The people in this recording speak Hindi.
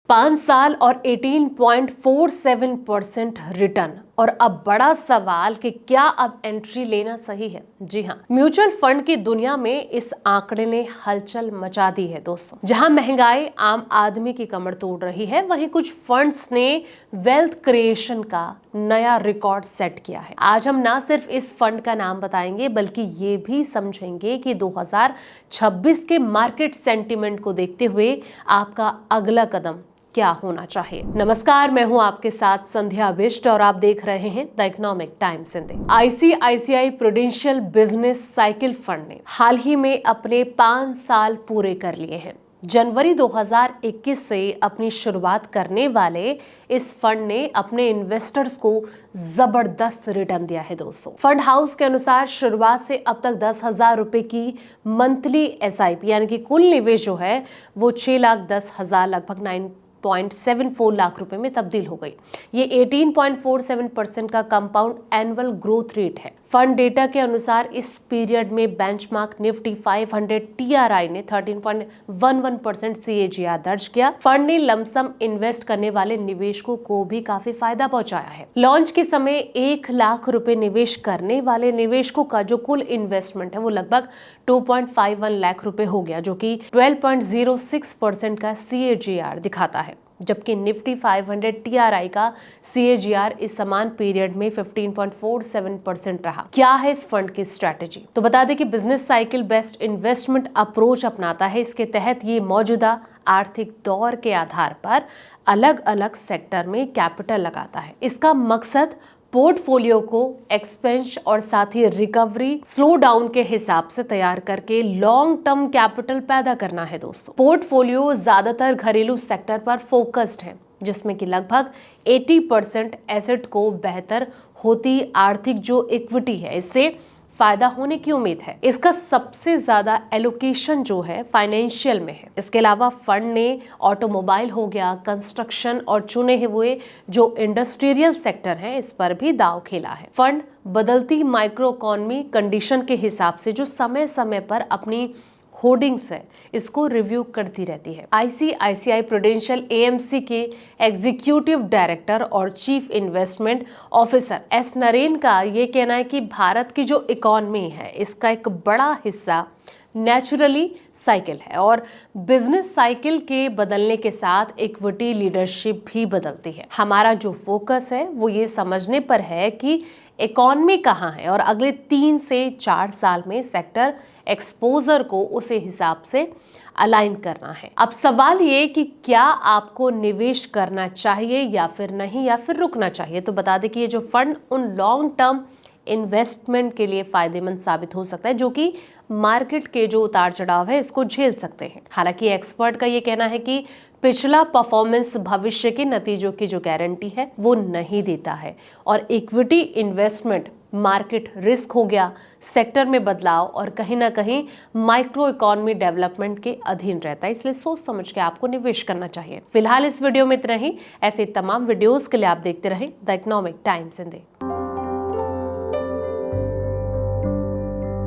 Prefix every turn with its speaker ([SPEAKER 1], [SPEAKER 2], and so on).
[SPEAKER 1] 5 साल और 18.47% रिटर्न। और अब बड़ा सवाल कि क्या अब एंट्री लेना सही है? जी हाँ, म्यूचुअल फंड की दुनिया में इस आंकड़े ने हलचल मचा दी है दोस्तों। जहां महंगाई आम आदमी की कमर तोड़ रही है, वहीं कुछ फंड्स ने वेल्थ क्रिएशन का नया रिकॉर्ड सेट किया है। आज हम ना सिर्फ इस फंड का नाम बताएंगे, बल्कि ये भी समझेंगे कि 2026 के मार्केट सेंटिमेंट को देखते हुए आपका अगला कदम क्या होना चाहिए। नमस्कार, मैं हूं आपके साथ संध्या बिष्ट और आप देख रहे हैं the economic times Hindi. ICICI prudential business cycle fund ने हाल ही में अपने 5 साल पूरे कर लिए हैं। जनवरी 2021 से अपनी शुरुआत करने वाले इस फंड ने अपने इन्वेस्टर्स को जबरदस्त रिटर्न दिया है दोस्तों। फंड हाउस के अनुसार शुरुआत से अब तक 10,000 रुपए की मंथली एसआईपी यानी कि कुल निवेश जो है वो 6,10,000 लगभग 9.74 लाख रुपए में तब्दील हो गई। ये 18.47% का कंपाउंड एनुअल ग्रोथ रेट है। फंड डेटा के अनुसार इस पीरियड में बेंचमार्क निफ्टी 500 टीआरआई ने 13.11% सीएजीआर दर्ज किया। फंड ने लमसम इन्वेस्ट करने वाले निवेशकों को भी काफी फायदा पहुंचाया है। लॉन्च के समय 1 लाख रुपए निवेश करने वाले निवेशकों का जो कुल इन्वेस्टमेंट है वो लगभग 2.51 लाख रुपए हो गया, जो कि 12.06% का सीएजीआर दिखाता है। जबकि निफ्टी 500 टीआरआई का सीएजीआर इस समान पीरियड में 15.47% रहा। क्या है इस फंड की स्ट्रैटेजी? तो बता दें कि business cycle based investment approach अपनाता है। इसके तहत ये मौजूदा आर्थिक दौर के आधार पर अलग अलग सेक्टर में कैपिटल लगाता है। इसका मकसद पोर्टफोलियो को एक्सपेंशन और साथ ही रिकवरी स्लो डाउन के हिसाब से तैयार करके लॉन्ग टर्म कैपिटल पैदा करना है दोस्तों। पोर्टफोलियो ज्यादातर घरेलू सेक्टर पर फोकस्ड है, जिसमें कि लगभग 80% एसेट को बेहतर होती आर्थिक जो इक्विटी है, इससे फायदा होने की उम्मीद है। इसका सबसे ज्यादा एलोकेशन जो है फाइनेंशियल में है। इसके अलावा फंड ने ऑटोमोबाइल हो गया, कंस्ट्रक्शन और चुने हुए जो इंडस्ट्रियल सेक्टर हैं, इस पर भी दांव खेला है। फंड बदलती माइक्रो इकोनॉमी कंडीशन के हिसाब से जो समय समय पर अपनी होर्डिंग्स है इसको रिव्यू करती रहती है। आईसीआईसीआई प्रूडेंशियल एएमसी के एग्जीक्यूटिव डायरेक्टर और chief investment officer S Naren का ये कहना है कि भारत की जो इकोनॉमी है इसका एक बड़ा हिस्सा नेचुरली साइकिल है और बिजनेस साइकिल के बदलने के साथ इक्विटी लीडरशिप भी बदलती है। हमारा जो फोकस है वो ये समझने पर है कि इकोनॉमी कहाँ है और अगले 3 से 4 साल में सेक्टर एक्सपोजर को उसी हिसाब से अलाइन करना है। अब सवाल ये कि क्या आपको निवेश करना चाहिए या फिर नहीं, या फिर रुकना चाहिए। तो बता दें कि ये जो फंड उन लॉन्ग टर्म इन्वेस्टमेंट के लिए फायदेमंद साबित हो सकता है, जो कि मार्केट के जो उतार चढ़ाव है इसको झेल सकते हैं। हालांकि एक्सपर्ट का ये कहना है कि पिछला परफॉर्मेंस भविष्य के नतीजों की जो गारंटी है वो नहीं देता है और इक्विटी इन्वेस्टमेंट मार्केट रिस्क हो गया, सेक्टर में बदलाव और कहीं ना कहीं माइक्रो इकोनॉमी डेवलपमेंट के अधीन रहता है, इसलिए सोच समझ के आपको निवेश करना चाहिए। फिलहाल इस वीडियो में इतना ही। ऐसे तमाम वीडियोस के लिए आप देखते रहें द इकोनॉमिक टाइम्स हिंदी।